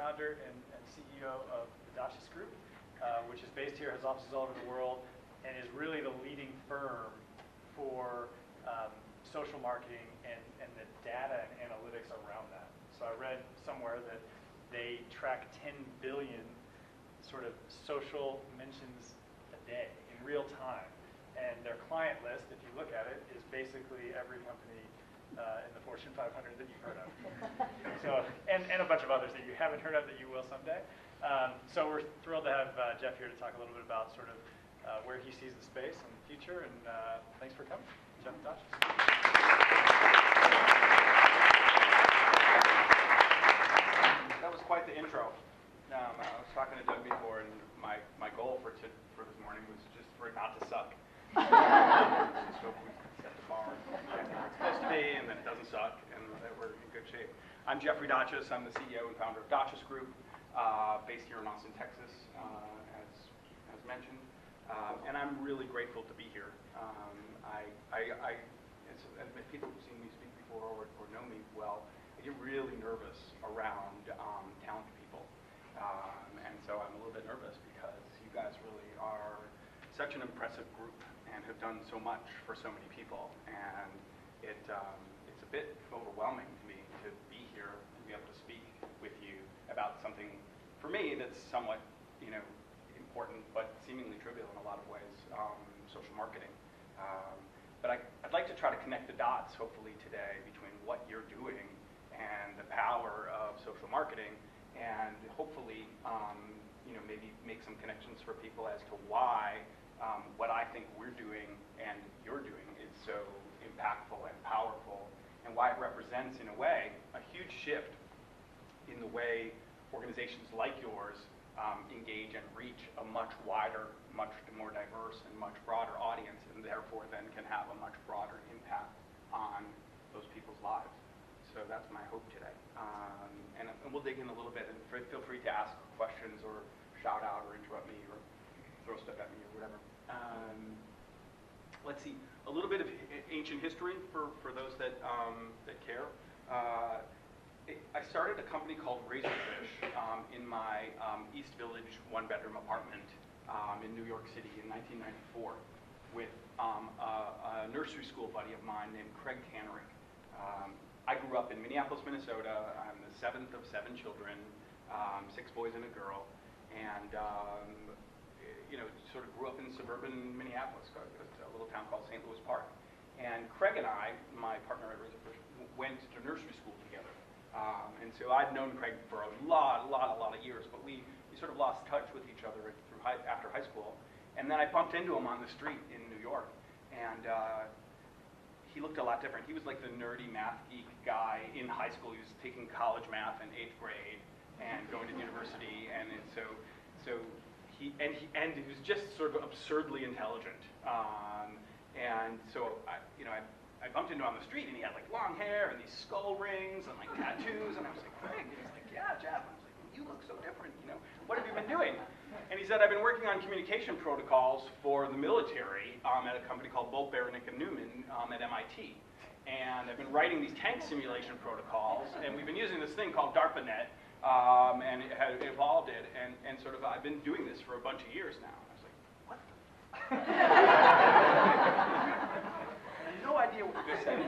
founder and CEO of the Dachis Group, which is based here, has offices all over the world, and is really the leading firm for social marketing and the data and analytics around that. So I read somewhere that they track 10 billion sort of social mentions a day in real time. And their client list, if you look at it, is basically every company in the Fortune 500 that you've heard of. So, and a bunch of others that you haven't heard of that you will someday. So we're thrilled to have Jeff here to talk a little bit about sort of where he sees the space in the future. And thanks for coming, Jeff Dachis. That was quite the intro. I was talking to Doug before, and my goal for this morning was just for it not to suck. So we set the bar where it's supposed to be, and then it doesn't suck, and we're in good shape. I'm Jeffrey Dachis. I'm the CEO and founder of Dachis Group, based here in Austin, Texas, as mentioned. And I'm really grateful to be here. As people who've seen me speak before or know me well, I get really nervous around talented people. And so I'm a little bit nervous because you guys really are such an impressive group and have done so much for so many people. And it's a bit overwhelming to me to be here and be able to speak with you about something, for me, that's somewhat, important, but seemingly trivial in a lot of ways, social marketing. But I'd like to try to connect the dots, hopefully today, between what you're doing and the power of social marketing, and hopefully, maybe make some connections for people as to why what I think we're doing and you're doing is so impactful and powerful, and why it represents, in a way, a huge shift in the way organizations like yours engage and reach a much wider, much more diverse, and much broader audience, and therefore then can have a much broader impact on those people's lives. So that's my hope today. And we'll dig in a little bit, and feel free to ask questions or shout out or interrupt me or throw stuff at me or whatever. Let's see, a little bit of ancient history for those that care. I started a company called Razorfish in my East Village one-bedroom apartment in New York City in 1994 with a nursery school buddy of mine named Craig Cannery. I grew up in Minneapolis, Minnesota. I'm the seventh of 7 children, 6 boys and a girl, and sort of grew up in suburban Minneapolis, a little town called St. Louis Park. And Craig and I, my partner at Razorfish, went to nursery school together. And so I'd known Craig for a lot of years, but we sort of lost touch with each other after high school. And then I bumped into him on the street in New York, and he looked a lot different. He was like the nerdy math geek guy in high school. He was taking college math in 8th grade and going to university, and he was just sort of absurdly intelligent. And so I bumped into him on the street, and he had like long hair and these skull rings and like tattoos, and I was like, Craig, and he's like, yeah, Jeff. I was like, well, you look so different. What have you been doing? And he said, I've been working on communication protocols for the military at a company called Bolt, Beranek & Newman at MIT. And I've been writing these tank simulation protocols, and we've been using this thing called DARPANET, and it had evolved it, and sort of I've been doing this for a bunch of years now. I was like, what the? I had no idea what this said.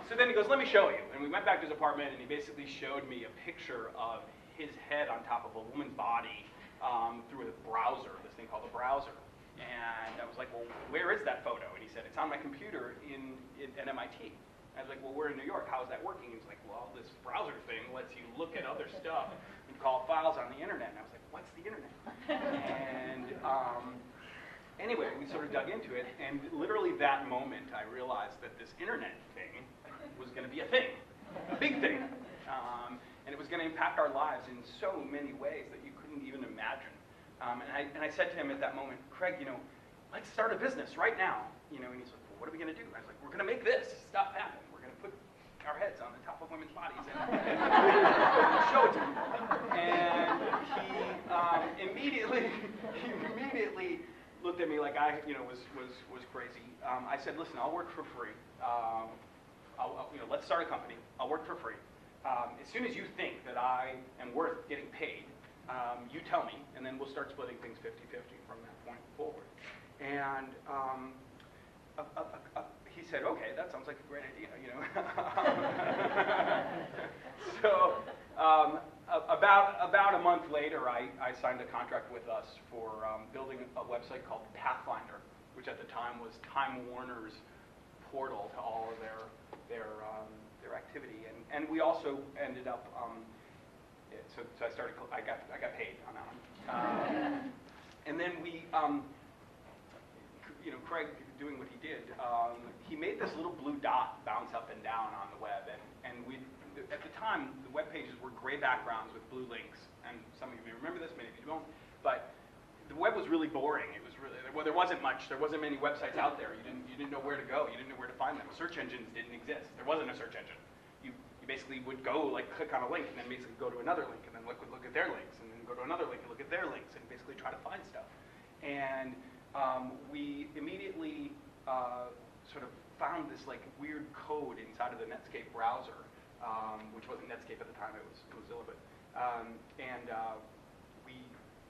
So then he goes, let me show you. And we went back to his apartment, and he basically showed me a picture of his head on top of a woman's body through a browser, this thing called a browser. And I was like, well, where is that photo? And he said, it's on my computer at MIT. I was like, well, we're in New York. How is that working? He's like, well, this browser thing lets you look at other stuff and call files on the internet. And I was like, what's the internet? And anyway, we sort of dug into it. And literally that moment, I realized that this internet thing was going to be a thing, a big thing. And it was going to impact our lives in so many ways that you couldn't even imagine. And I said to him at that moment, Craig, let's start a business right now. And he's like, well, what are we going to do? I was like, we're going to make this stuff happen. We're going to put our heads on the top of women's bodies and show it to people. And he immediately looked at me like I, was crazy. I said, listen, I'll work for free. Let's start a company. I'll work for free. as soon as you think that I am worth getting paid, you tell me, and then we'll start splitting things 50-50 from that point forward. And he said, okay, that sounds like a great idea, you know. So about a month later, I signed a contract with us for building a website called Pathfinder, which at the time was Time Warner's portal to all of their activity. And we also ended up, so I got paid on that one. And then we, you know, Craig doing what he did, he made this little blue dot bounce up and down on the web, and at the time, the web pages were gray backgrounds with blue links, and some of you may remember this, many of you don't, but the web was really boring. It was really, well, there wasn't many websites out there. You didn't know where to go. You didn't know where to find them. Search engines didn't exist. There wasn't a search engine. You basically would go, like, click on a link, and then basically go to another link, and then look at their links, and then go to another link and look at their links, and basically try to find stuff. And we immediately sort of found this like weird code inside of the Netscape browser, which wasn't Netscape at the time, it was Mozilla.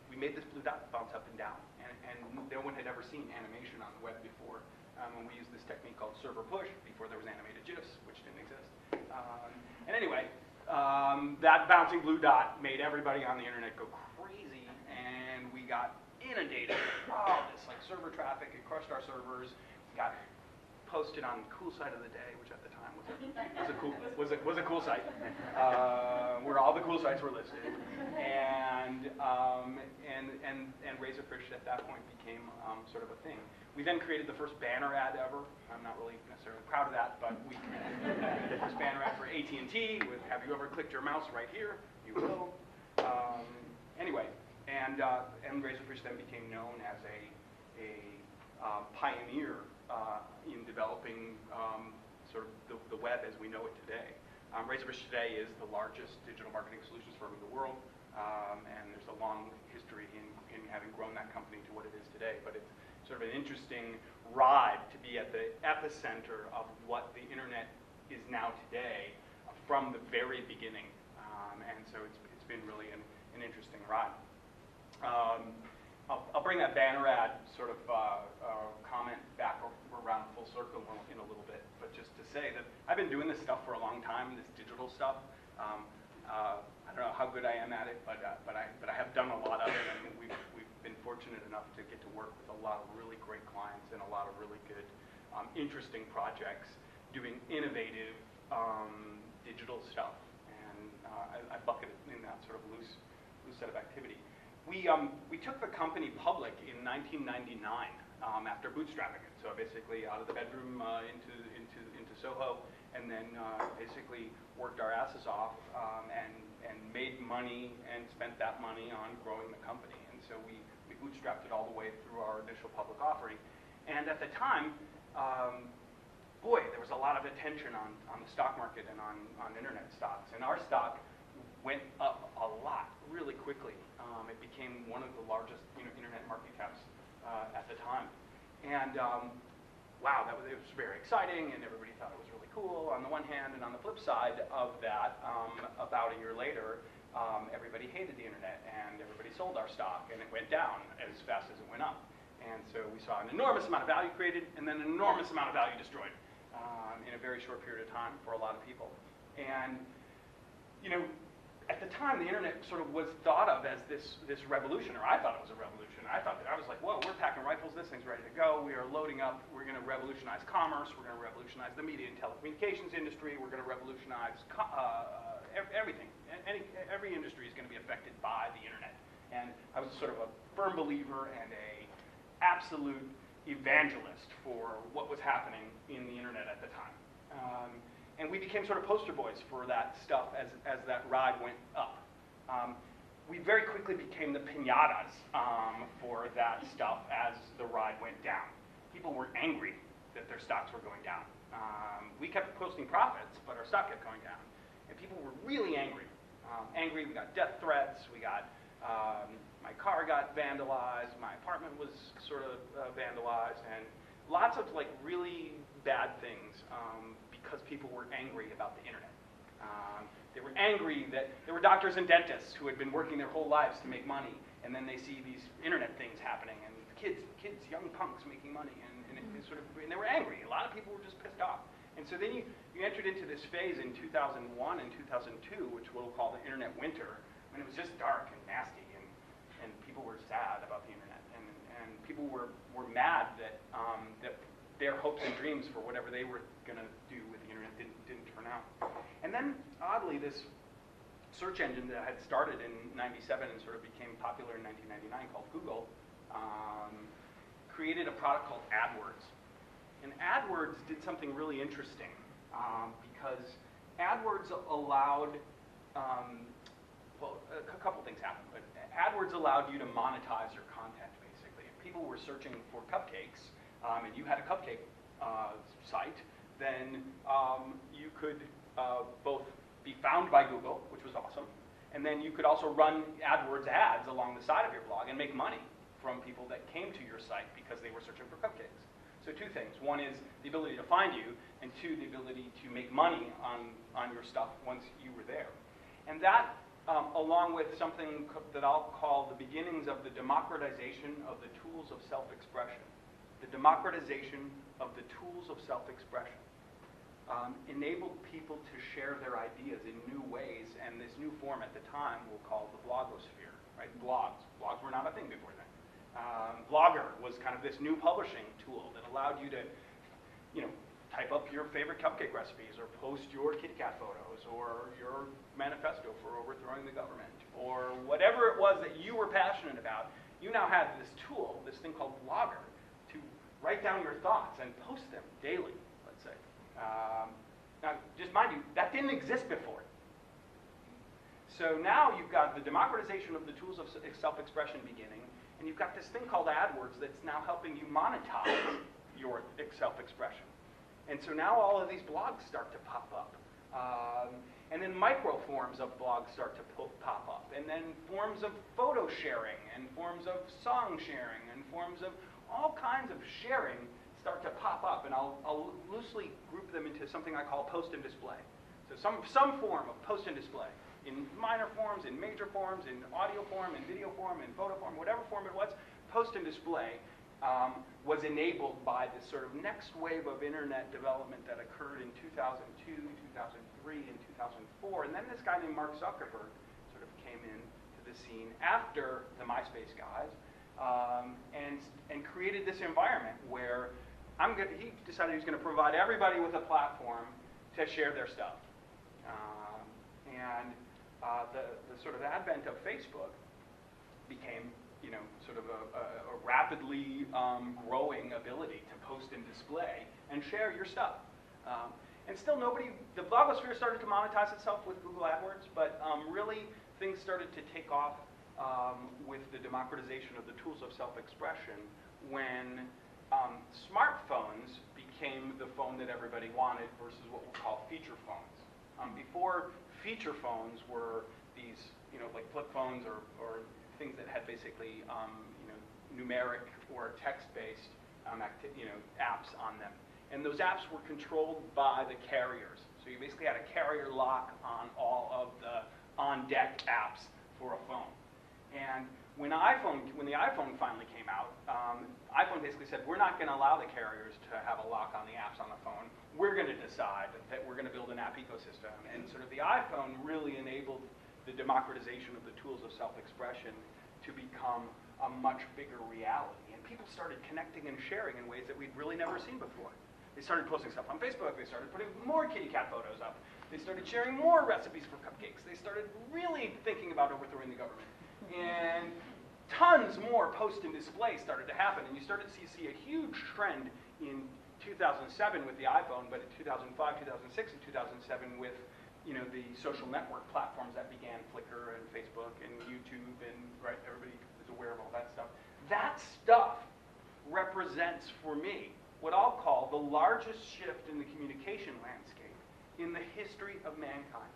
We made this blue dot bounce up and down, and no one had ever seen animation on the web before. And we used this technique called server push before there was animated GIFs, which didn't exist. And anyway, that bouncing blue dot made everybody on the internet go crazy, and we got inundated with all this like server traffic. It crushed our servers. We got posted on Cool Site of the Day, which at the time was a cool site, where all the cool sites were listed, and Razorfish at that point became sort of a thing. We then created the first banner ad ever. I'm not really necessarily proud of that, but we created the first banner ad for AT&T with "Have you ever clicked your mouse right here? You will." Anyway, and Razorfish then became known as a pioneer in developing sort of the web as we know it today. Razorfish today is the largest digital marketing solutions firm in the world, and there's a long history in having grown that company to what it is today. But it's sort of an interesting ride to be at the epicenter of what the internet is now today from the very beginning, and so it's been really an interesting ride. I'll bring that banner ad sort of comment back around full circle in a little bit, but just to say that I've been doing this stuff for a long time, this digital stuff. I don't know how good I am at it, but I have done a lot of it, and we've been fortunate enough to get to work with a lot of really great clients and a lot of really good, interesting projects doing innovative digital stuff, and I bucket it in that sort of loose set of activity. We took the company public in 1999 after bootstrapping it. So basically out of the bedroom into Soho, and then basically worked our asses off and made money and spent that money on growing the company. And so we bootstrapped it all the way through our initial public offering. And at the time, boy, there was a lot of attention on the stock market and on internet stocks. And our stock went up a lot really quickly. It became one of the largest internet market caps at the time. And wow, it was very exciting, and everybody thought it was really cool on the one hand, and on the flip side of that, about a year later, everybody hated the internet, and everybody sold our stock, and it went down as fast as it went up. And so we saw an enormous amount of value created, and then an enormous amount of value destroyed in a very short period of time for a lot of people. And at the time, the internet sort of was thought of as this revolution, or I thought it was a revolution. I was like, whoa, we're packing rifles, this thing's ready to go, we are loading up, we're going to revolutionize commerce, we're going to revolutionize the media and telecommunications industry, we're going to revolutionize everything. Every industry is going to be affected by the internet. And I was sort of a firm believer and a absolute evangelist for what was happening in the internet at the time. And we became sort of poster boys for that stuff as that ride went up. We very quickly became the piñatas for that stuff as the ride went down. People were angry that their stocks were going down. We kept posting profits, but our stock kept going down. And people were really angry. We got death threats, we got, my car got vandalized, my apartment was sort of vandalized, and lots of like really bad things because people were angry about the internet. They were angry that there were doctors and dentists who had been working their whole lives to make money, and then they see these internet things happening, and kids, young punks making money, and and they were angry. A lot of people were just pissed off. And so then you entered into this phase in 2001 and 2002, which we'll call the internet winter, when it was just dark and nasty, and people were sad about the internet, and people were mad that their hopes and dreams for whatever they were going to do with the internet didn't turn out. And then, oddly, this search engine that had started in '97 and sort of became popular in 1999 called Google created a product called AdWords. And AdWords did something really interesting because AdWords allowed, a couple things happened, but AdWords allowed you to monetize your content, basically. If people were searching for cupcakes, and you had a cupcake site, then you could both be found by Google, which was awesome, and then you could also run AdWords ads along the side of your blog and make money from people that came to your site because they were searching for cupcakes. So two things. One is the ability to find you, and two, the ability to make money on your stuff once you were there. And that, along with something that I'll call the beginnings of the democratization of the tools of self-expression. The democratization of the tools of self-expression enabled people to share their ideas in new ways, and this new form at the time we'll call the blogosphere, right? Blogs. Blogs were not a thing before then. Blogger was kind of this new publishing tool that allowed you to, type up your favorite cupcake recipes, or post your kitty cat photos, or your manifesto for overthrowing the government, or whatever it was that you were passionate about. You now had this tool, this thing called Blogger, to write down your thoughts and post them daily, let's say. Now, just mind you, that didn't exist before. So now you've got the democratization of the tools of self-expression beginning, and you've got this thing called AdWords that's now helping you monetize your self-expression. And so now all of these blogs start to pop up. And then micro forms of blogs start to pop up. And then forms of photo sharing, and forms of song sharing, and forms of all kinds of sharing start to pop up. And I'll loosely group them into something I call post and display. So some form of post and display. In minor forms, in major forms, in audio form, in video form, in photo form, whatever form it was, post and display was enabled by this sort of next wave of internet development that occurred in 2002, 2003, and 2004. And then this guy named Mark Zuckerberg sort of came into the scene after the MySpace guys and created this environment where he decided he was going to provide everybody with a platform to share their stuff. The sort of advent of Facebook became, sort of a rapidly growing ability to post and display and share your stuff. And still the blogosphere started to monetize itself with Google AdWords, but really things started to take off with the democratization of the tools of self-expression when smartphones became the phone that everybody wanted versus what we'll call feature phones. Before, feature phones were these, like flip phones or things that had basically, numeric or text-based, apps on them. And those apps were controlled by the carriers. So you basically had a carrier lock on all of the on-deck apps for a phone. And when the iPhone finally came out, iPhone basically said, we're not going to allow the carriers to have a lock on the apps on the phone. We're going to decide that we're going to build an app ecosystem. And sort of the iPhone really enabled the democratization of the tools of self-expression to become a much bigger reality. And people started connecting and sharing in ways that we'd really never seen before. They started posting stuff on Facebook. They started putting more kitty cat photos up. They started sharing more recipes for cupcakes. They started really thinking about overthrowing the government. And tons more post and display started to happen. And you started to see a huge trend in 2007 with the iPhone, but in 2005, 2006, and 2007 with the social network platforms that began, Flickr and Facebook and YouTube, and everybody is aware of all that stuff. That stuff represents, for me, what I'll call the largest shift in the communication landscape in the history of mankind.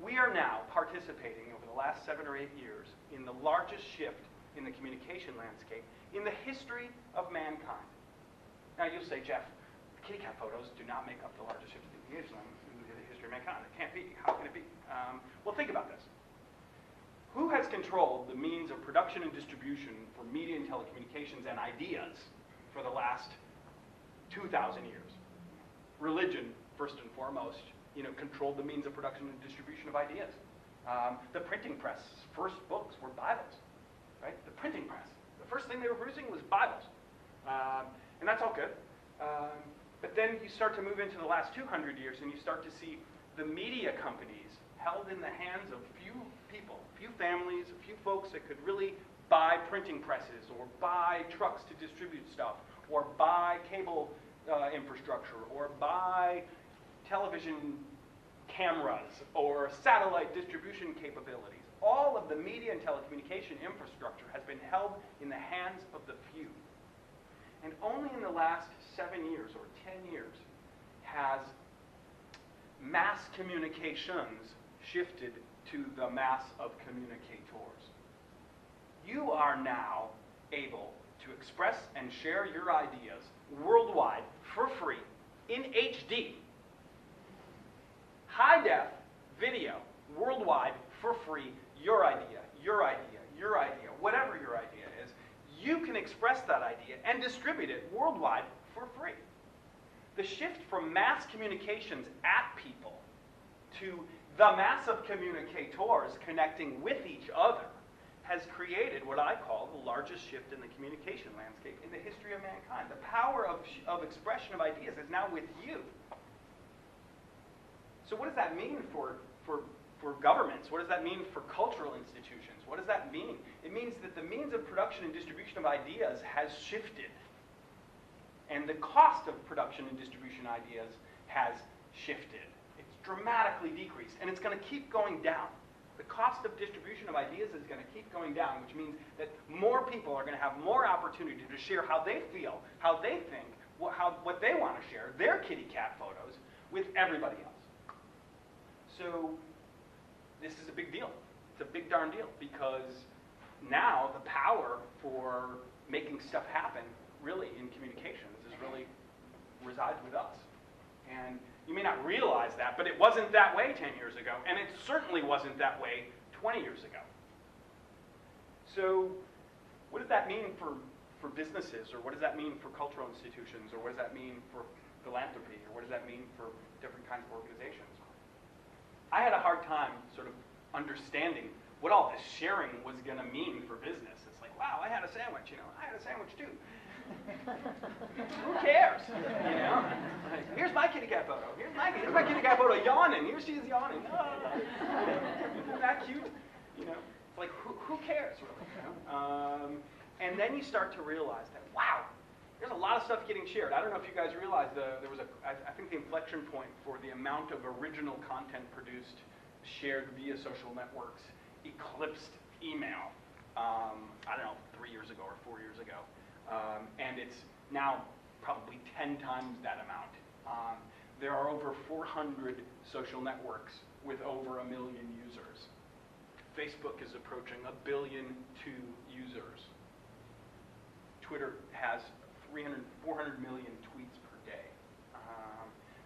We are now participating over the last 7 or 8 years in the largest shift in the communication landscape in the history of mankind. Now you'll say, Jeff, kitty cat photos do not make up the largest shift in the history of mankind. It can't be. How can it be? Well, think about this. Who has controlled the means of production and distribution for media and telecommunications and ideas for the last 2,000 years? Religion, first and foremost, controlled the means of production and distribution of ideas. The printing press, first books were Bibles, right? The printing press. The first thing they were producing was Bibles. And that's all good. But then you start to move into the last 200 years and you start to see the media companies held in the hands of few people, few families, a few folks that could really buy printing presses or buy trucks to distribute stuff or buy cable infrastructure or buy television cameras or satellite distribution capabilities. All of the media and telecommunication infrastructure has been held in the hands of the few. And only in the last 7 years or 10 years has mass communications shifted to the mass of communicators. You are now able to express and share your ideas worldwide for free in HD. High-def video worldwide for free, your idea, your idea, your idea, whatever your idea is, you can express that idea and distribute it worldwide for free. The shift from mass communications at people to the mass of communicators connecting with each other has created what I call the largest shift in the communication landscape in the history of mankind. The power of expression of ideas is now with you. So what does that mean for governments? What does that mean for cultural institutions? What does that mean? It means that the means of production and distribution of ideas has shifted. And the cost of production and distribution ideas has shifted. It's dramatically decreased, and it's going to keep going down. The cost of distribution of ideas is going to keep going down, which means that more people are going to have more opportunity to share how they feel, how they think, what they want to share, their kitty cat photos, with everybody else. So this is a big deal. It's a big darn deal, because now the power for making stuff happen really in communications is really resides with us. And you may not realize that, but it wasn't that way 10 years ago, and it certainly wasn't that way 20 years ago. So what does that mean for businesses, or what does that mean for cultural institutions, or what does that mean for philanthropy, or what does that mean for different kinds of organizations? I had a hard time sort of understanding what all this sharing was going to mean for business. It's like, wow, I had a sandwich, I had a sandwich too. Who cares? Like, here's my kitty cat photo. Here's my kitty cat photo yawning. Here she is yawning. Oh. Isn't that cute? It's like, who cares really? And then you start to realize that, wow, there's a lot of stuff getting shared. I don't know if you guys realize there was I think the inflection point for the amount of original content produced, shared via social networks, eclipsed email. I don't know, 3 years ago or 4 years ago. And it's now probably 10 times that amount. There are over 400 social networks with over 1 million users. Facebook is approaching 1 billion users. Twitter has 400 million tweets per day.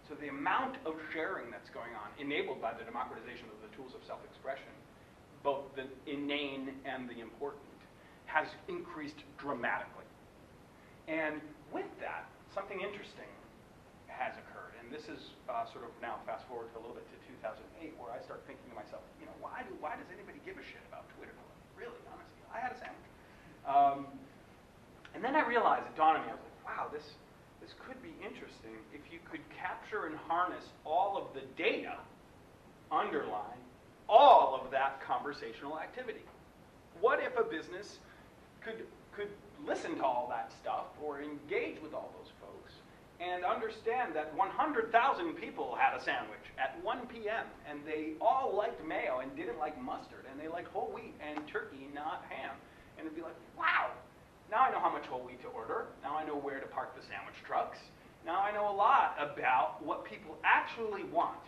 So the amount of sharing that's going on, enabled by the democratization of the tools of self-expression, both the inane and the important, has increased dramatically. And with that, something interesting has occurred. And this is sort of now fast forward to a little bit to 2008, where I start thinking to myself, why does anybody give a shit about Twitter? Really, honestly, I had a sandwich. And then I realized, it dawned on me, I was like, wow, this could be interesting if you could capture and harness all of the data underlying all of that conversational activity. What if a business could listen to all that stuff or engage with all those folks and understand that 100,000 people had a sandwich at 1 p.m. and they all liked mayo and didn't like mustard, and they liked whole wheat and turkey, not ham. And it'd be like, wow, now I know how much whole wheat to order. Now I know where to park the sandwich trucks. Now I know a lot about what people actually want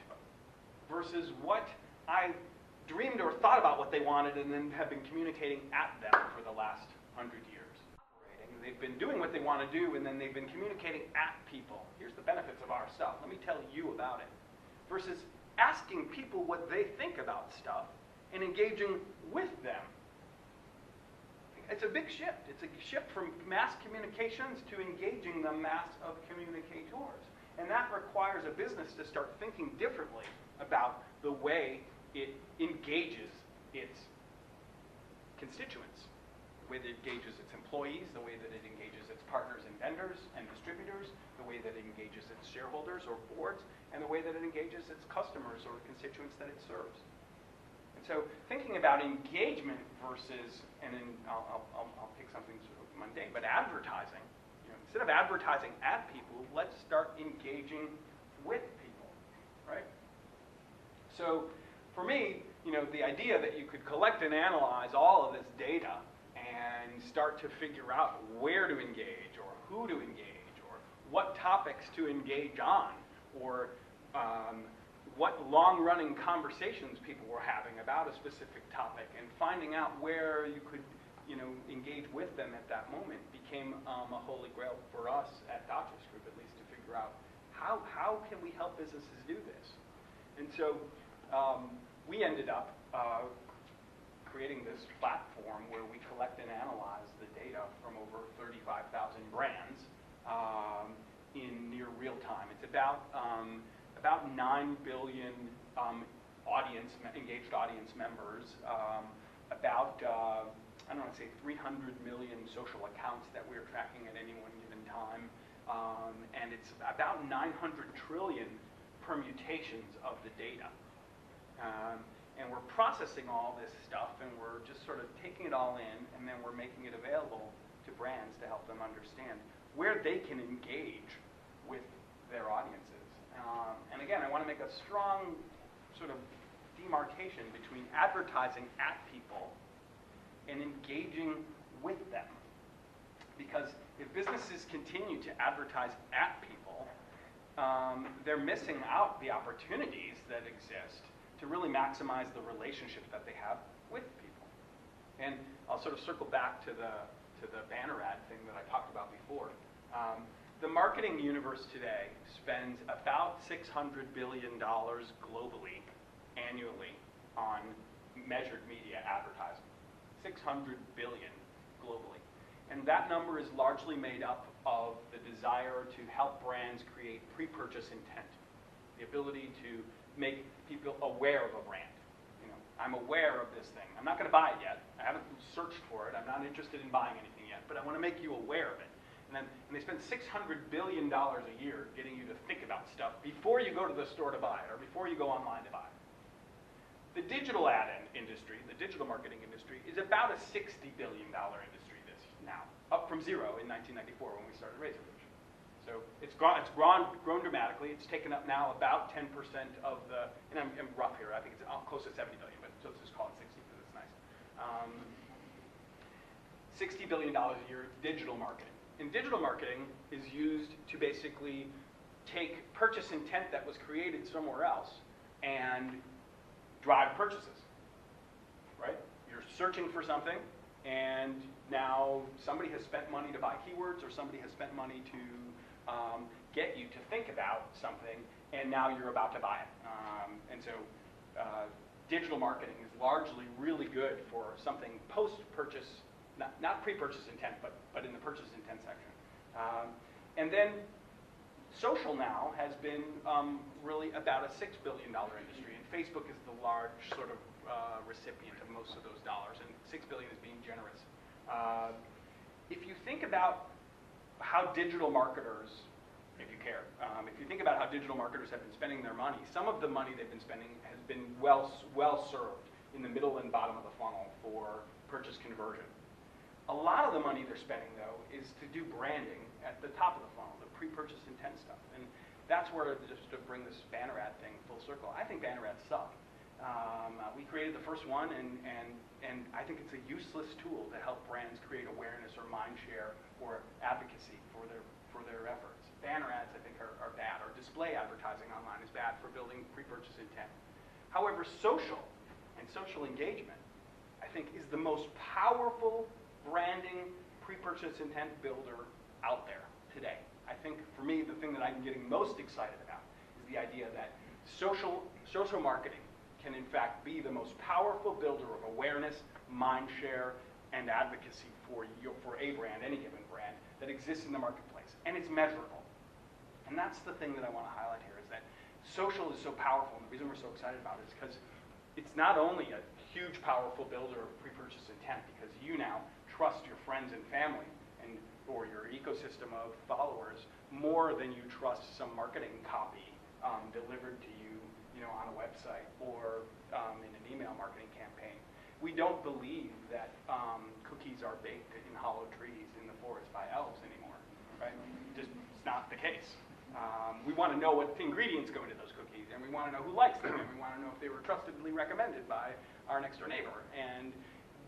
versus what I dreamed or thought about what they wanted and then have been communicating at them for the last 100 years. They've been doing what they want to do, and then they've been communicating at people. Here's the benefits of our stuff. Let me tell you about it. Versus asking people what they think about stuff and engaging with them. It's a big shift. It's a shift from mass communications to engaging the mass of communicators. And that requires a business to start thinking differently about the way it engages its constituents, the way that it engages its employees, the way that it engages its partners and vendors and distributors, the way that it engages its shareholders or boards, and the way that it engages its customers or constituents that it serves. And so thinking about engagement versus, and then I'll pick something sort of mundane, but advertising. Instead of advertising at people, let's start engaging with people, right? So for me, the idea that you could collect and analyze all of this data and start to figure out where to engage or who to engage or what topics to engage on or what long-running conversations people were having about a specific topic and finding out where you could engage with them at that moment became a holy grail for us at Dachis Group, at least, to figure out how can we help businesses do this. And so we ended up creating this platform where we collect and analyze the data from over 35,000 brands in near real time. It's about 9 billion engaged audience members, about I don't want to say 300 million social accounts that we're tracking at any one given time, and it's about 900 trillion permutations of the data. And we're processing all this stuff, and we're just sort of taking it all in, and then we're making it available to brands to help them understand where they can engage with their audiences. And again, I want to make a strong sort of demarcation between advertising at people and engaging with them. Because if businesses continue to advertise at people, they're missing out the opportunities that exist to really maximize the relationships that they have with people. And I'll sort of circle back to the banner ad thing that I talked about before. The marketing universe today spends about $600 billion globally annually on measured media advertising. 600 billion globally. And that number is largely made up of the desire to help brands create pre-purchase intent, the ability to make people aware of a brand. I'm aware of this thing. I'm not going to buy it yet. I haven't searched for it. I'm not interested in buying anything yet, but I want to make you aware of it. And they spend $600 billion a year getting you to think about stuff before you go to the store to buy it or before you go online to buy it. The digital ad industry, the digital marketing industry, is about a $60 billion industry now, up from zero in 1994 when we started Razorfish. So it's grown dramatically. It's taken up now about 10% of the, and I'm rough here, I think it's close to 70 billion, but let's just call it 60 because it's nice. $60 billion a year digital marketing. And digital marketing is used to basically take purchase intent that was created somewhere else and drive purchases, right? You're searching for something, and now somebody has spent money to buy keywords, or somebody has spent money to get you to think about something, and now you're about to buy it. And so digital marketing is largely really good for something post-purchase, not pre-purchase intent, but in the purchase intent section. And then social now has been really about a $6 billion industry, and Facebook is the large sort of recipient of most of those dollars, and $6 billion is being generous. If you think about how digital marketers, if you care, if you think about how digital marketers have been spending their money, some of the money they've been spending has been well served in the middle and bottom of the funnel for purchase conversion. A lot of the money they're spending, though, is to do branding at the top of the funnel, the pre-purchase intent stuff. And that's where, just to bring this banner ad thing full circle, I think banner ads suck. We created the first one, and I think it's a useless tool to help brands create awareness or mind share or advocacy for their efforts. Banner ads, I think, are bad, or display advertising online is bad for building pre-purchase intent. However, social and social engagement, I think, is the most powerful branding pre-purchase intent builder out there today. I think, for me, the thing that I'm getting most excited about is the idea that social social marketing can in fact be the most powerful builder of awareness, mind share, and advocacy for a brand, any given brand, that exists in the marketplace. And it's measurable. And that's the thing that I want to highlight here, is that social is so powerful, and the reason we're so excited about it is because it's not only a huge, powerful builder of pre-purchase intent, because you now trust your friends and family or your ecosystem of followers more than you trust some marketing copy delivered to you, on a website or in an email marketing campaign. We don't believe that cookies are baked in hollow trees in the forest by elves anymore, right? Just it's not the case. We want to know what ingredients go into those cookies, and we want to know who likes them, and we want to know if they were trustedly recommended by our next door neighbor. And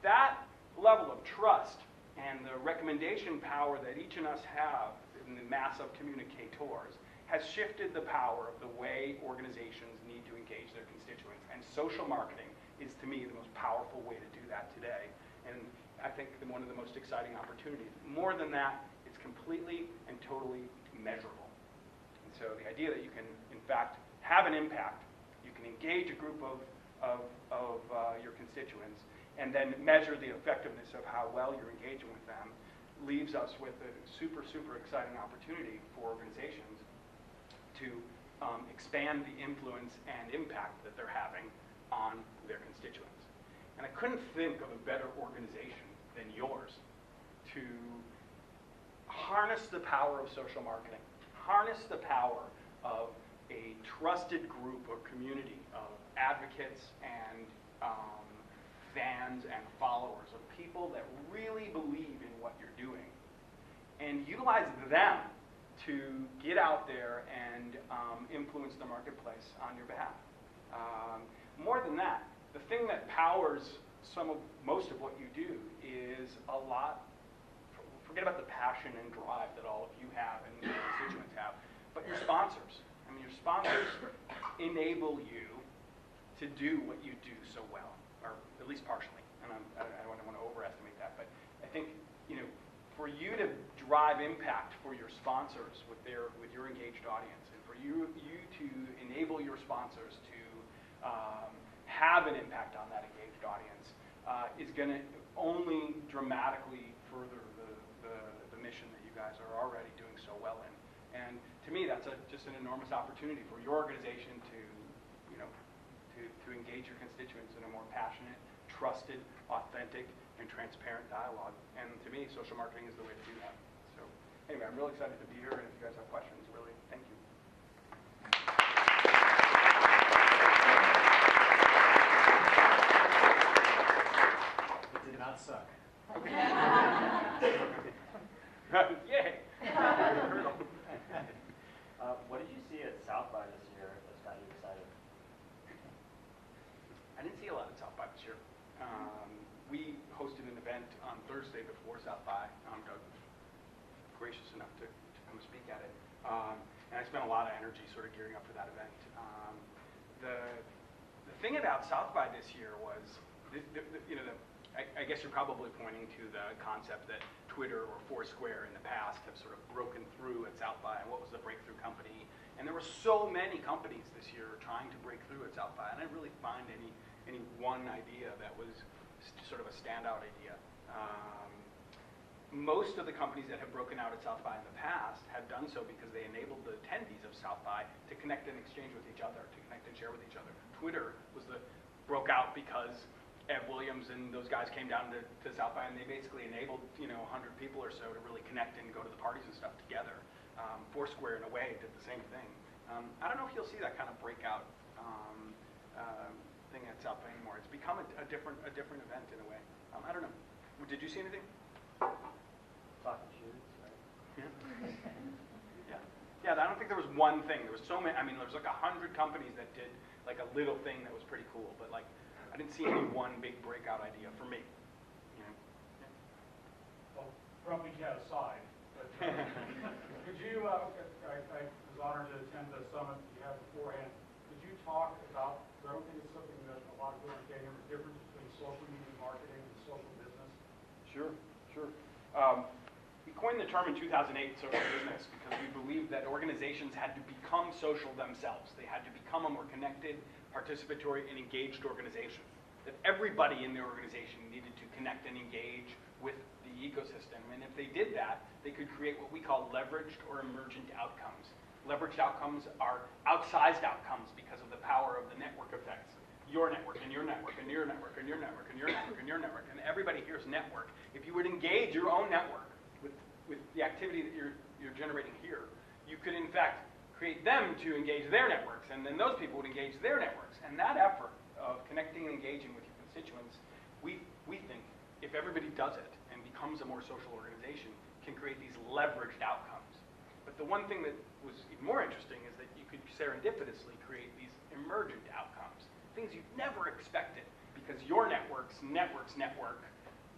that level of trust and the recommendation power that each of us have in the mass of communicators has shifted the power of the way organizations need to engage their constituents. And social marketing is, to me, the most powerful way to do that today. And I think one of the most exciting opportunities. More than that, it's completely and totally measurable. And so the idea that you can, in fact, have an impact, you can engage a group of your constituents, and then measure the effectiveness of how well you're engaging with them, leaves us with a super, super exciting opportunity for organizations to expand the influence and impact that they're having on their constituents. And I couldn't think of a better organization than yours to harness the power of social marketing, harness the power of a trusted group or community of advocates and fans and followers, of people that really believe in what you're doing, and utilize them to get out there and influence the marketplace on your behalf. More than that, the thing that powers most of what you do is a lot. Forget about the passion and drive that all of you have and your constituents have, but your sponsors. I mean, your sponsors enable you to do what you do so well, or at least partially. And I don't want to overestimate that, but I think for you to drive impact for your sponsors with your engaged audience, and for you to enable your sponsors to have an impact on that engaged audience is going to only dramatically further the mission that you guys are already doing so well in. And to me, that's just an enormous opportunity for your organization to engage your constituents in a more passionate, trusted, authentic, and transparent dialogue. And to me, social marketing is the way to do that. So anyway, I'm really excited to be here, and if you guys have questions, really, thank you. It did not suck. Okay. Yay! What did you see at South by this year that's got you excited? I didn't see a lot at South by this year. We hosted an event on Thursday before South by. Doug was gracious enough to come speak at it. And I spent a lot of energy sort of gearing up for that event. The thing about South by this year was, I guess you're probably pointing to the concept that Twitter or Foursquare in the past have sort of broken through at South by, and what was the breakthrough company. And there were so many companies this year trying to break through at South by, and I didn't really find any one idea that was sort of a standout idea. Most of the companies that have broken out at South by in the past have done so because they enabled the attendees of South by to connect and exchange with each other, to connect and share with each other. Twitter broke out because Ed Williams and those guys came down to South by, and they basically enabled 100 people or so to really connect and go to the parties and stuff together. Foursquare, in a way, did the same thing. I don't know if you'll see that kind of breakout thing at South by anymore. It's become a different event in a way. I don't know. Did you see anything? Talking shoes, right? Yeah. Yeah, I don't think there was one thing. There was so many. I mean, there was like 100 companies that did like a little thing that was pretty cool, but like I didn't see any one big breakout idea for me. Yeah. Well, grumpy cat aside, but could you? I was honored to attend the summit you had beforehand. Could you talk about? I don't think it's something that a lot of people are getting, the difference between social media marketing and social business. Sure. We coined the term in 2008, social business, because we believed that organizations had to become social themselves. They had to become a more connected, participatory, and engaged organization. That everybody in the organization needed to connect and engage with the ecosystem. And if they did that, they could create what we call leveraged or emergent outcomes. Leveraged outcomes are outsized outcomes because of the power of the network effects. Your network, and your network, and your network, and your network, and your network, and your network. And everybody here's network. If you would engage your own network with the activity that you're generating here, you could in fact create them to engage their networks, and then those people would engage their networks. And that effort of connecting and engaging with your constituents, we think, if everybody does it and becomes a more social organization, can create these leveraged outcomes. But the one thing that was even more interesting is that you could serendipitously create these emergent outcomes, things you'd never expected, because your network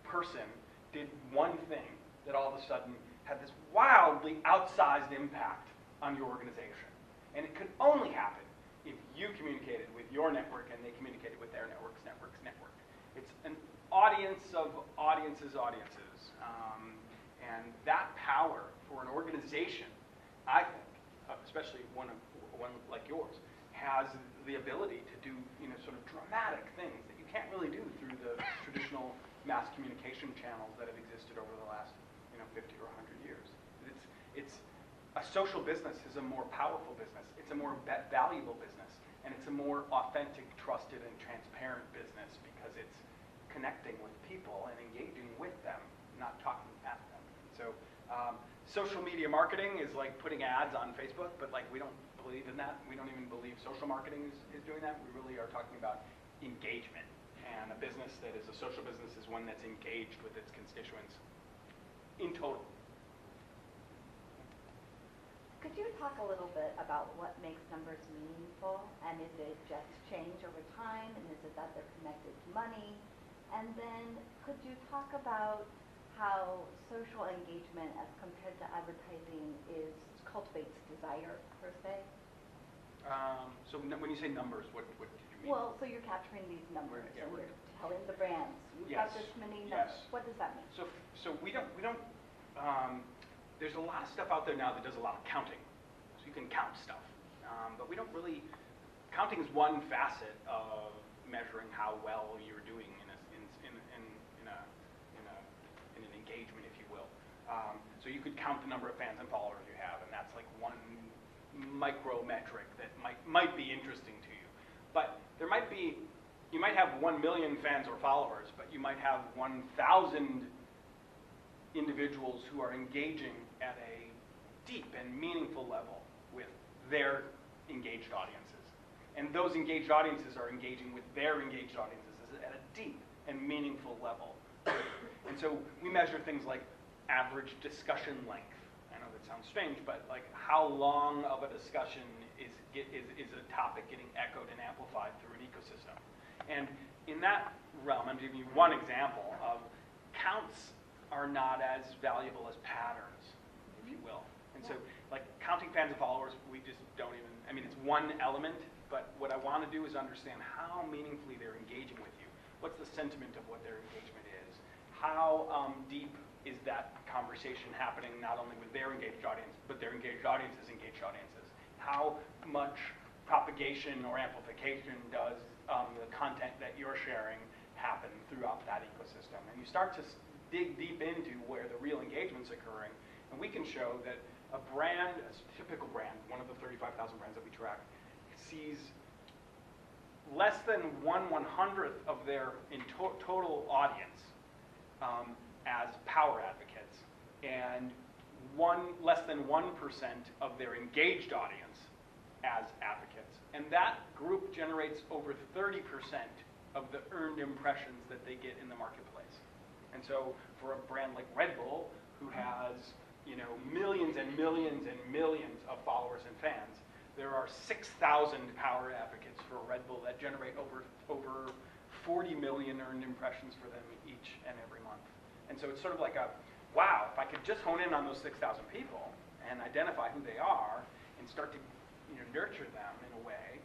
person did one thing that all of a sudden had this wildly outsized impact on your organization. And it could only happen if you communicated with your network and they communicated with their network. It's an audience of audiences. And that power for an organization, I think, especially one like yours, has the ability to do sort of dramatic things that you can't really do through the traditional mass communication channels that have existed over the last 50 or 100 years. It's a social business is a more powerful business. It's a more valuable business, and it's a more authentic, trusted, and transparent business because it's connecting with people and engaging with them, not talking at them. So social media marketing is like putting ads on Facebook, but like we don't believe in that. We don't even believe social marketing is doing that. We really are talking about engagement. And a business that is a social business is one that's engaged with its constituents in total. Could you talk a little bit about what makes numbers meaningful, and is it just change over time, and is it that they're connected to money? And then could you talk about how social engagement as compared to advertising cultivates desire, per se? So when you say numbers, what did you mean? Well, so you're capturing these numbers, Yeah, and you're telling the brands, we've got this many numbers. Yes. What does that mean? So we don't there's a lot of stuff out there now that does a lot of counting. So you can count stuff. But we don't really, counting is one facet of measuring how well you're doing in an engagement, if you will. So you could count the number of fans and followers you have, and that's like one micro metric that might be interesting to you. But there might be, you might have 1 million fans or followers, but you might have 1,000 individuals who are engaging at a deep and meaningful level with their engaged audiences. And those engaged audiences are engaging with their engaged audiences at a deep and meaningful level. And so we measure things like average discussion length. I know that sounds strange, but like how long of a discussion is a topic getting echoed and amplified through an ecosystem. And in that realm, I'm giving you one example of counts are not as valuable as patterns, if you will. And so, like, counting fans and followers, we just don't even, I mean, it's one element, but what I want to do is understand how meaningfully they're engaging with you. What's the sentiment of what their engagement is? How deep is that conversation happening, not only with their engaged audience, but their engaged audiences' engaged audiences? How much propagation or amplification does the content that you're sharing happen throughout that ecosystem? And you start to dig deep into where the real engagement's occurring, and we can show that a brand, a typical brand, one of the 35,000 brands that we track, sees less than 1/100th of their total audience as power advocates, and less than 1% of their engaged audience as advocates. And that group generates over 30% of the earned impressions that they get in the marketplace. And so for a brand like Red Bull, who has millions and millions and millions of followers and fans, there are 6,000 power advocates for Red Bull that generate over 40 million earned impressions for them each and every month. And so it's sort of like wow, if I could just hone in on those 6,000 people and identify who they are and start to nurture them in a way,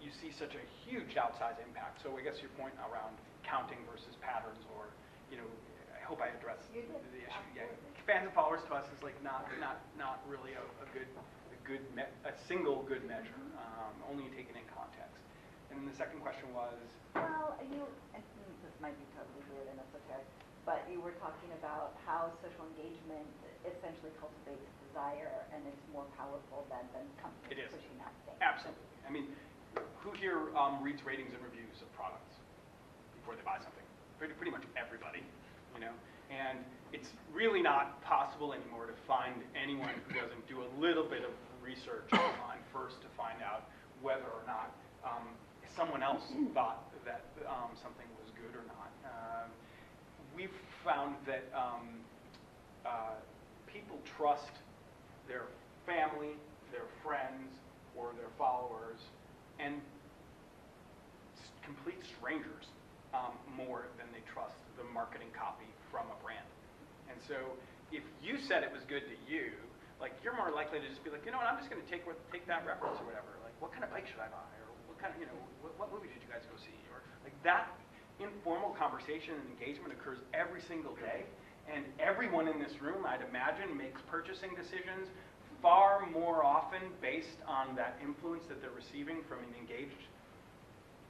you see such a huge outsized impact. So I guess your point around counting versus patterns, or I hope I addressed the issue. Yeah, fans and followers to us is like not really a single good measure, only taken in context. And then the second question was, Well, and this might be totally weird and esoteric, but you were talking about how social engagement essentially cultivates desire, and it's more powerful than companies It is. pushing out things. absolutely. I mean, who here reads ratings and reviews of products before they buy something? Pretty much everybody, you know? And it's really not possible anymore to find anyone who doesn't do a little bit of research online first to find out whether or not someone else thought that something was good or not. We've found that people trust their family, their friends, or their followers, and complete strangers more than they trust the marketing copy from a brand. And so if you said it was good to you, like, you're more likely to just be like, you know what, I'm just going to take that reference or whatever. Like, what kind of bike should I buy? Or what kind of, you know, what movie did you guys go see? Or like that informal conversation and engagement occurs every single day. And everyone in this room, I'd imagine, makes purchasing decisions far more often based on that influence that they're receiving from an engaged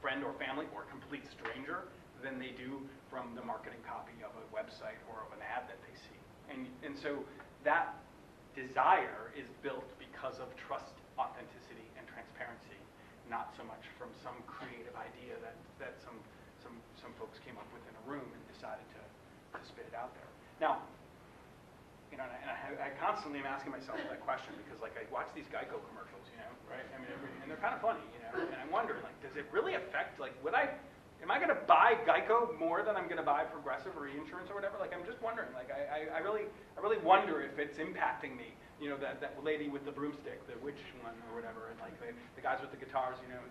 friend or family or complete stranger than they do from the marketing copy of a website or of an ad that they see. And so that desire is built because of trust, authenticity, and transparency, not so much from some creative idea that some folks came up with in a room and decided to spit it out there. Now, you know, and I constantly am asking myself that question because, like, I watch these Geico commercials, you know, right? I mean, and they're kind of funny, you know, and I wonder, like, does it really affect, like, am I going to buy Geico more than I'm going to buy Progressive or reinsurance or whatever? Like, I'm just wondering, like, I really wonder if it's impacting me, you know, that lady with the broomstick, the witch one or whatever, and like the guys with the guitars, you know,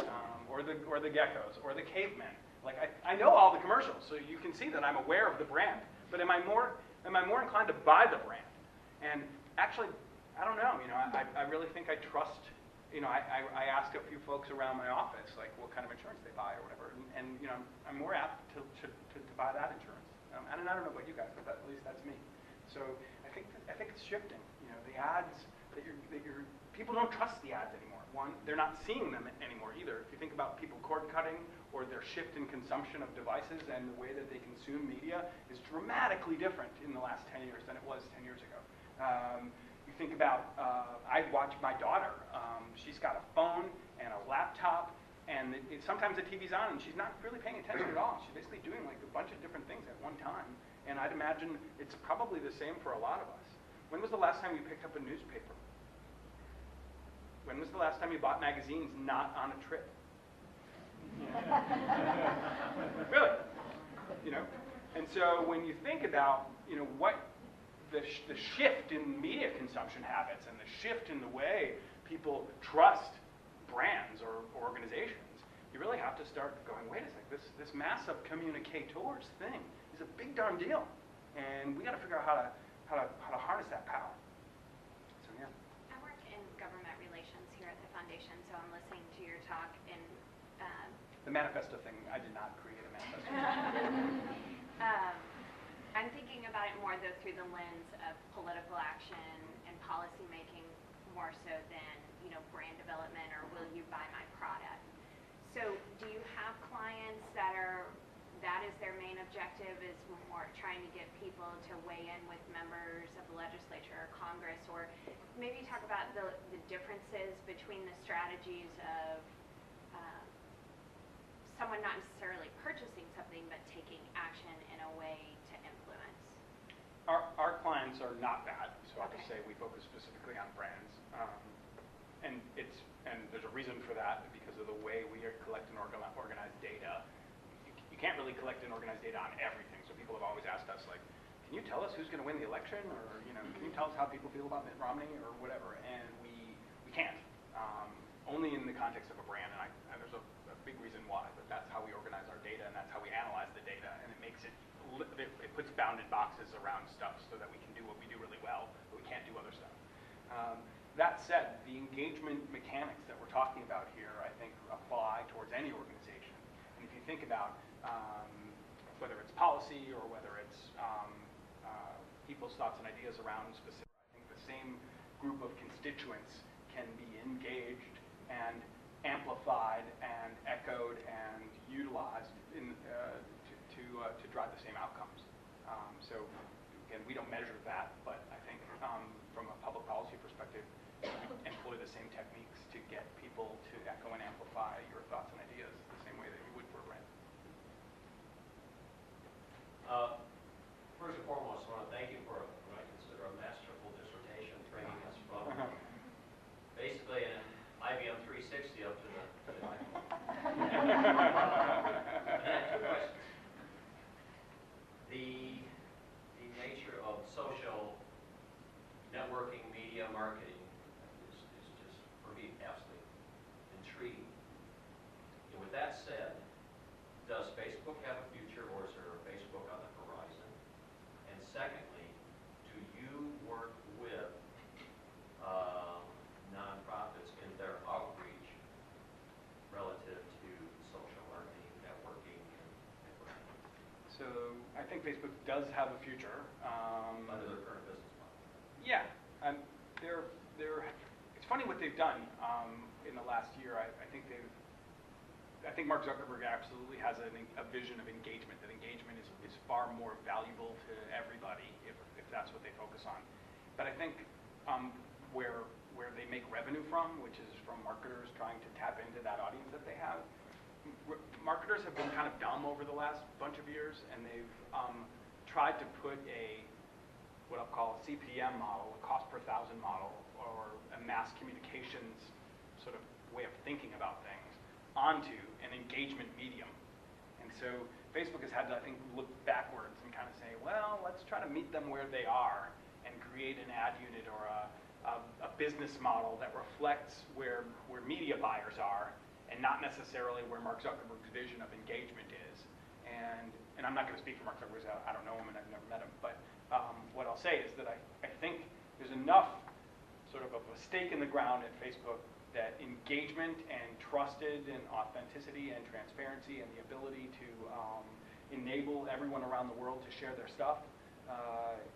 or the geckos or the cavemen. Like, I know all the commercials, so you can see that I'm aware of the brand, but am I more inclined to buy the brand? And actually, I don't know, you know, I really think I trust, you know, I ask a few folks around my office, like, what kind of insurance they buy or whatever, and you know, I'm more apt to buy that insurance. And I don't know about you guys, but at least that's me. So I think it's shifting. You know, the ads people don't trust the ads anymore. One, they're not seeing them anymore either. If you think about people cord cutting or their shift in consumption of devices and the way that they consume media is dramatically different in the last 10 years than it was 10 years ago. You think about, I watch my daughter. She's got a phone and a laptop, and sometimes the TV's on, and she's not really paying attention at all. She's basically doing like a bunch of different things at one time. And I'd imagine it's probably the same for a lot of us. When was the last time you picked up a newspaper? When was the last time you bought magazines not on a trip? Really? You know? And so when you think about, you know, what the shift in media consumption habits and the shift in the way people trust brands or organizations, you really have to start going, wait a second, this mass of communicators thing is a big darn deal. And we got to figure out how to harness that power. So yeah. I work in government relations here at the foundation, so I'm listening to your talk and the manifesto thing, I did not create a manifesto. I'm thinking about it more though through the lens of political action and policy making more so than, you know, brand development or will you buy my product. So do you have clients that is their main objective, is more trying to get people to weigh in with members of the legislature or Congress, or maybe talk about the differences between the strategies of someone not necessarily purchasing something but taking action in a way to influence? Our clients are not bad, so I'll just Okay. say we focus specifically on brands. And there's a reason for that because of the way we collect and organize data. You can't really collect and organize data on everything, so people have always asked us, like, can you tell us who's going to win the election, or, you know, can you tell us how people feel about Mitt Romney or whatever? And we can't, only in the context of a brand, and there's a big reason why, but that's how we organize our data, and that's how we analyze the data, and it makes it puts bounded boxes around stuff so that we can do what we do really well, but we can't do other stuff. That said, the engagement mechanics that we're talking about here, I think, apply towards any organization. And if you think about whether it's policy or whether it's people's thoughts and ideas around specific, I think the same group of constituents can be engaged and amplified and echoed drive the same outcomes. So again, we don't measure that, but I think from a public policy perspective, we employ the same techniques to get people to echo and amplify your thoughts and ideas the same way that you would for a brand. First and foremost, I want to thank you for what I consider a masterful dissertation, bringing us from basically an IBM 360 up to the iPhone. And I have two questions. The nature of social networking, media marketing is just, for me, absolutely intriguing. And with that said, does Facebook have a future, or is there a Facebook on the horizon? And secondly, do you work with nonprofits in their outreach relative to social marketing, networking, and branding? So I think Facebook does have a future. Under their current business model? Yeah, it's funny what they've done in the last year. I think Mark Zuckerberg absolutely has a vision of engagement, that engagement is far more valuable to everybody if that's what they focus on. But I think where they make revenue from, which is from marketers trying to tap into that audience that they have, marketers have been kind of dumb over the last bunch of years, and they've tried to put what I'll call a CPM model, a cost per thousand model, or a mass communications sort of way of thinking about things onto an engagement medium. And so Facebook has had to, I think, look backwards and kind of say, well, let's try to meet them where they are and create an ad unit or a business model that reflects where media buyers are and not necessarily where Mark Zuckerberg's vision of engagement is. And I'm not going to speak for Mark Zuckerberg, I don't know him and I've never met him, but what I'll say is that I think there's enough sort of a stake in the ground at Facebook that engagement and trusted and authenticity and transparency and the ability to enable everyone around the world to share their stuff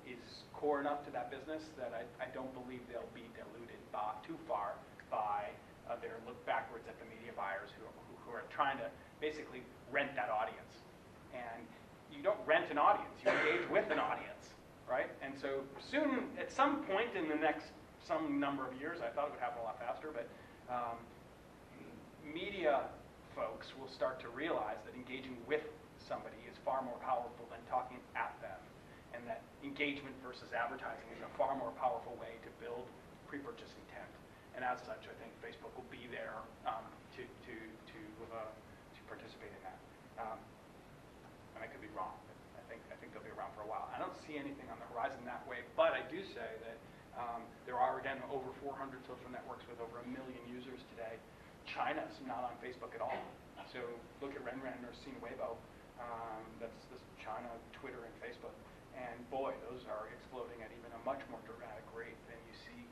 is core enough to that business that I don't believe they'll be diluted too far by their look backwards at the media buyers who are trying to basically rent that audience. And you don't rent an audience, you engage with an audience, right? And so soon, at some point in the next some number of years, I thought it would happen a lot faster, but media folks will start to realize that engaging with somebody is far more powerful than talking at them, and that engagement versus advertising is a far more powerful way to build pre-purchase intent. And as such, I think Facebook will be there to participate in that. And I could be wrong. I think they'll be around for a while. I don't see anything on the horizon that way, but I do say that there are, again, over 400 social networks with over 1 million users today. China's not on Facebook at all. So look at Renren or Sina Weibo. That's China, Twitter, and Facebook. And boy, those are exploding at even a much more dramatic rate than you see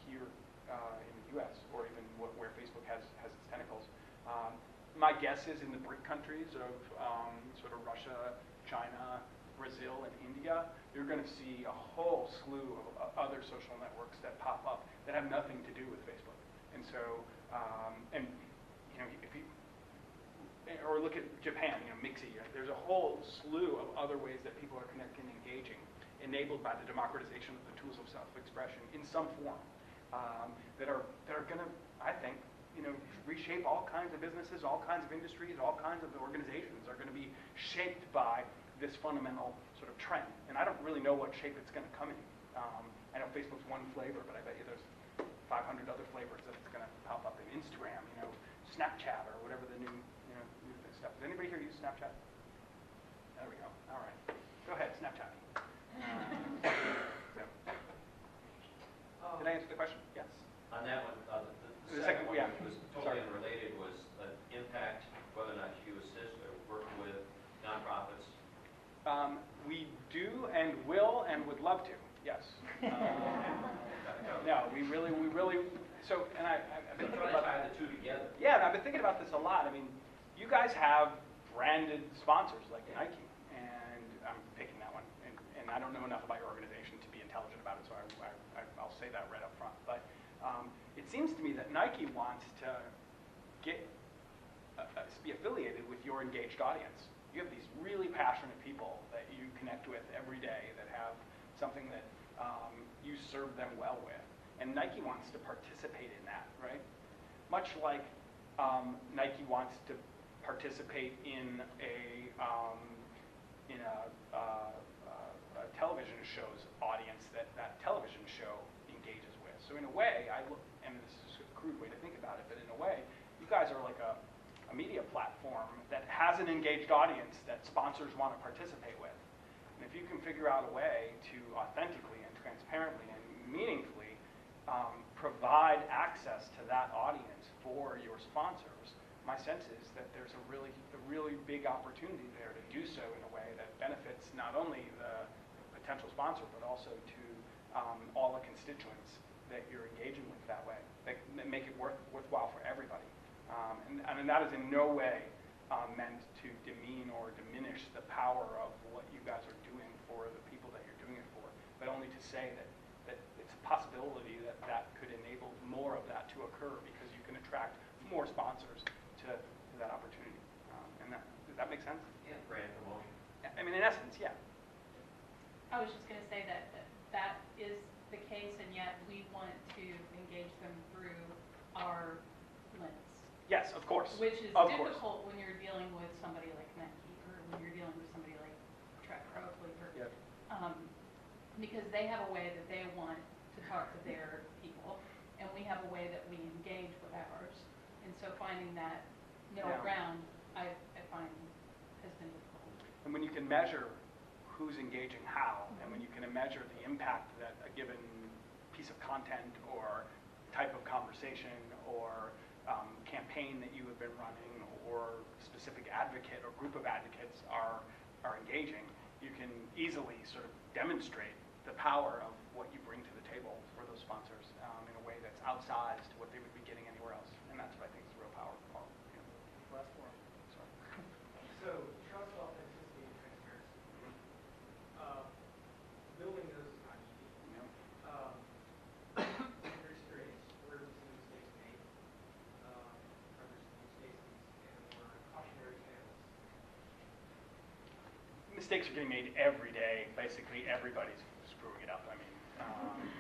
here in the US, or even where Facebook has its tentacles. My guess is in the BRIC countries of sort of Russia, China, Brazil, and India, you're going to see a whole slew of other social networks that pop up that have nothing to do with Facebook. And so, if you, or look at Japan, Mixi, there's a whole slew of other ways that people are connecting and engaging, enabled by the democratization of the tools of self-expression in some form, that are going to, I think, reshape all kinds of businesses, all kinds of industries, all kinds of organizations are going to be shaped by this fundamental sort of trend. And I don't really know what shape it's going to come in. I know Facebook's one flavor, but I bet you there's 500 other flavors that it's going to pop up in Instagram, Snapchat, or whatever the new stuff. Does anybody here use Snapchat? There we go. All right. Go ahead, Snapchat. Did I answer the question? Yes. On that one, the second one was totally unrelated, was impact, whether or not you assist or work with nonprofits. We do and will and would love to, yes. No, we really, so, and I've been thinking about tie the two together. Yeah, I've been thinking about this a lot. I mean, you guys have branded sponsors like Nike, and I'm picking that one, and I don't know enough about your organization to be intelligent about it, so I'll say that right up front. But it seems to me that Nike wants to be affiliated with your engaged audience, You have these really passionate people that you connect with every day that have something that you serve them well with. And Nike wants to participate in that, right? Much like Nike wants to participate in a television show's audience that television show engages with. So in a way, I look, and this is a crude way to think about it, but in a way, you guys are like a media platform that has an engaged audience that sponsors want to participate with. And if you can figure out a way to authentically and transparently and meaningfully provide access to that audience for your sponsors, my sense is that there's a really big opportunity there to do so in a way that benefits not only the potential sponsor, but also to all the constituents that you're engaging with that way, that make it worthwhile for everybody. And that is in no way meant to demean or diminish the power of what you guys are doing for the people that you're doing it for, but only to say that it's a possibility that could enable more of that to occur because you can attract more sponsors to that opportunity. Does that make sense? Yeah, brand promotion. I mean, in essence, yeah. I was just going to say that is the case, and yet we want to engage them through our lens. Yes, of course. Which is of difficult course. when you're dealing with somebody like Nike or when you're dealing with somebody like Trek or Oakley, Yep. Because they have a way that they want to talk to their people, and we have a way that we engage with ours. And so finding that middle Yeah. ground, I find has been difficult. And when you can measure who's engaging how, and when you can measure the impact that a given piece of content or type of conversation or campaign that you have been running or specific advocate or group of advocates are engaging, you can easily sort of demonstrate the power of what you bring to the table for those sponsors in a way that's outsized to what they would be getting anywhere else. And that's what I think is the real power of Last one. Sorry. So, trust, authenticity, and transparency. Building those is not easy. You know? In your experience, where have you seen mistakes made? Are there some mistakes and more cautionary tales? Mistakes are getting made every day. Basically, everybody's screwing it up. I mean,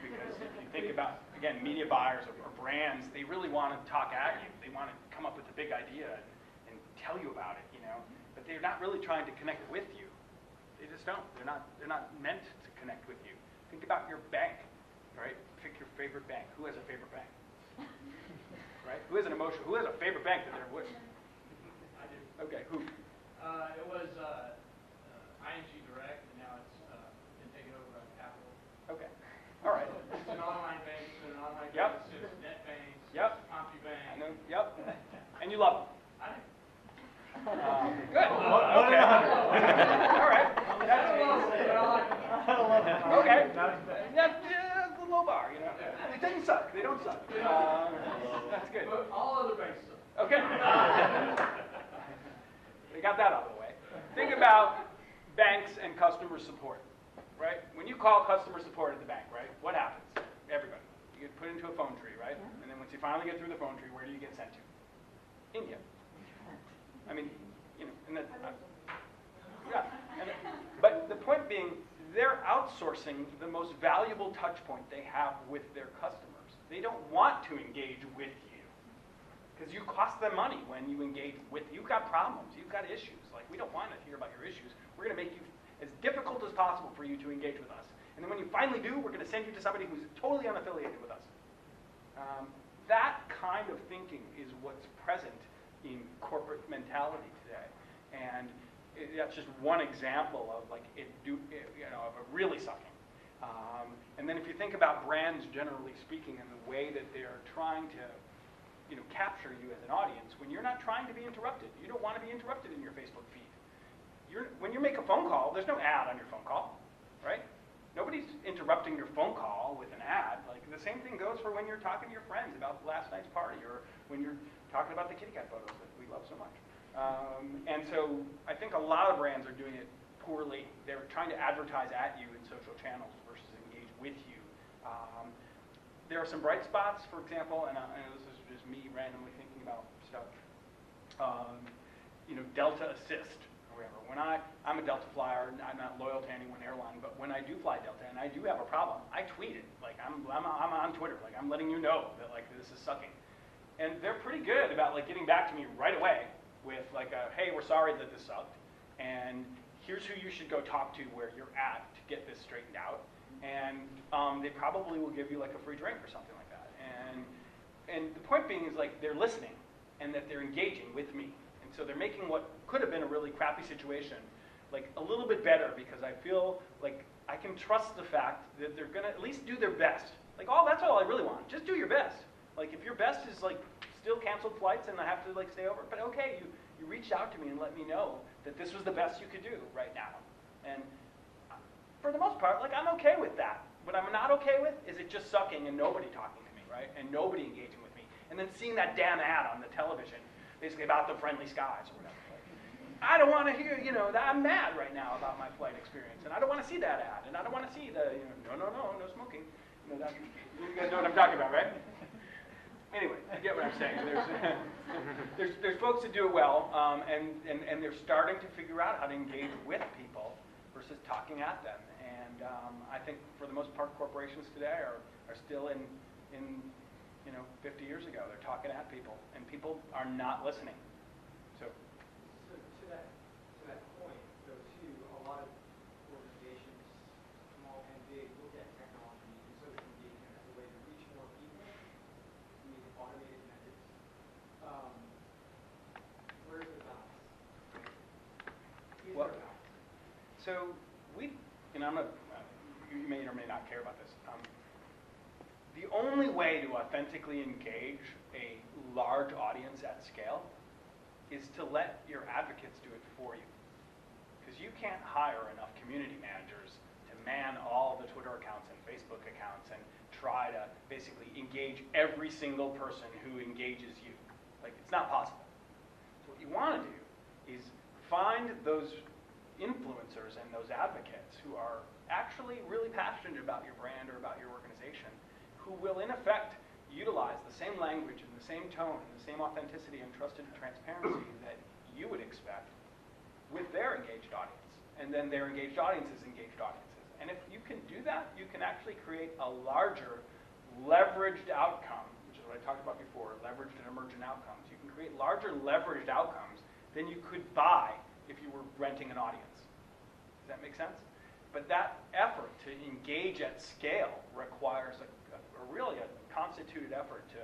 because if you think about, again, media buyers or brands, they really want to talk at you. They want to come up with a big idea and tell you about it, you know. But they're not really trying to connect with you. They just don't. They're not meant to connect with you. Think about your bank, right? Pick your favorite bank. Who has a favorite bank? Right? Who has an emotion? Who has a favorite bank that they're with? I do. Okay, who? It was ING Direct, and now it's been taken over by Capital. Okay. All right. It's an online bank, it's an online Yep. bank, it's NetBank, Yep. CompuBank. I know. Yep. And you love them. I do. Good. Okay. All right. Okay. That's the low bar, you know. It doesn't suck. They don't suck. That's good. But all other banks suck. Okay. We got that out of the way. Think about banks and customer support, right? When you call customer support at the bank, right, what happens? Everybody. You get put into a phone tree, right? And then once you finally get through the phone tree, where do you get sent to? India. I mean, you know, and that's, yeah. But the point being, they're outsourcing the most valuable touch point they have with their customers. They don't want to engage with you because you cost them money when you engage with. You've got problems. You've got issues. Like, we don't want to hear about your issues. We're going to make you as difficult as possible for you to engage with us. And then when you finally do, we're going to send you to somebody who's totally unaffiliated with us. That kind of thinking is what's present in corporate mentality today. And that's just one example of like of it really sucking. And then if you think about brands generally speaking and the way that they're trying to capture you as an audience, when you're not trying to be interrupted, you don't want to be interrupted in your Facebook feed. When you make a phone call, there's no ad on your phone call, right? Nobody's interrupting your phone call with an ad. Like the same thing goes for when you're talking to your friends about last night's party, or when you're talking about the kitty cat photos that we love so much. And so I think a lot of brands are doing it poorly. They're trying to advertise at you in social channels versus engage with you. There are some bright spots, for example, and this is just me randomly thinking about stuff. Delta Assist, whoever. When I'm a Delta flyer, and I'm not loyal to any one airline, but when I do fly Delta and I do have a problem, I tweet it. Like I'm on Twitter, like I'm letting you know that like this is sucking. And they're pretty good about like getting back to me right away with like a, hey, we're sorry that this sucked, and here's who you should go talk to where you're at to get this straightened out. And they probably will give you like a free drink or something like that. And the point being is like they're listening and that they're engaging with me. And so they're making what could have been a really crappy situation like a little bit better, because I feel like I can trust the fact that they're gonna at least do their best. Like, oh, that's all I really want. Just do your best. Like if your best is like still canceled flights and I have to like stay over, but okay, you reached out to me and let me know that this was the best you could do right now. And for the most part, like I'm okay with that. What I'm not okay with is it just sucking and nobody talking to me, right? And nobody engaging with me. And then seeing that damn ad on the television, basically about the friendly skies or whatever. I don't want to hear, you know, that I'm mad right now about my flight experience, and I don't want to see that ad, and I don't want to see the, you know, no smoking. You know, you guys know what I'm talking about, right? Anyway, you get what I'm saying. There's folks that do it well, and they're starting to figure out how to engage with people versus talking at them. And I think for the most part, corporations today are still in 50 years ago. They're talking at people, and people are not listening. So to that point, though, too, a lot of organizations, small and big, look at technology and social engagement as a way to reach more people using automated methods. Where's the balance? Is there a balance? So you may or may not care about this. The only way to authentically engage a large audience at scale is to let your advocates do it for you. Because you can't hire enough community managers to man all the Twitter accounts and Facebook accounts and try to basically engage every single person who engages you. Like, it's not possible. So what you want to do is find those influencers and those advocates who are actually really passionate about your brand or about your organization, who will in effect utilize the same language and the same tone and the same authenticity and trusted transparency that you would expect with their engaged audience. And then their engaged audiences engaged audiences. And if you can do that, you can actually create a larger leveraged outcome, which is what I talked about before, leveraged and emergent outcomes. You can create larger leveraged outcomes than you could buy if you were renting an audience. Does that make sense? But that effort to engage at scale requires really a constituted effort to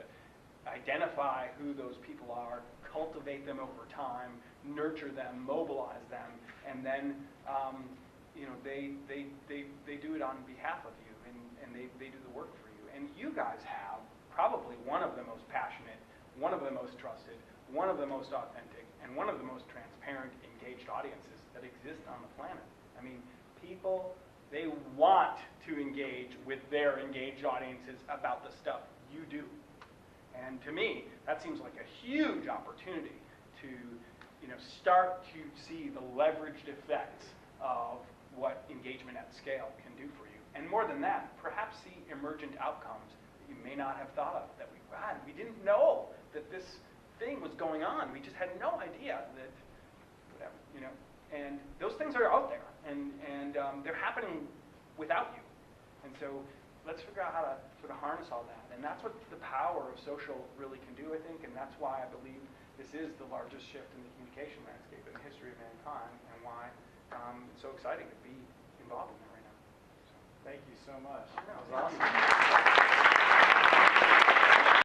identify who those people are, cultivate them over time, nurture them, mobilize them, and then they do it on behalf of you, and they do the work for you. And you guys have probably one of the most passionate, one of the most trusted, one of the most authentic, and one of the most transparent, engaged audiences that exist on the planet. I mean, people, they want to engage with their engaged audiences about the stuff you do. And to me, that seems like a huge opportunity to start to see the leveraged effects of what engagement at scale can do for you. And more than that, perhaps see emergent outcomes that you may not have thought of, that we didn't know that this thing was going on. We just had no idea that, whatever, and those things are out there, and they're happening without you. And so let's figure out how to sort of harness all that. And that's what the power of social really can do, I think, and that's why I believe this is the largest shift in the communication landscape in the history of mankind, and why it's so exciting to be involved in that right now. So, Thank you so much. that was That was awesome.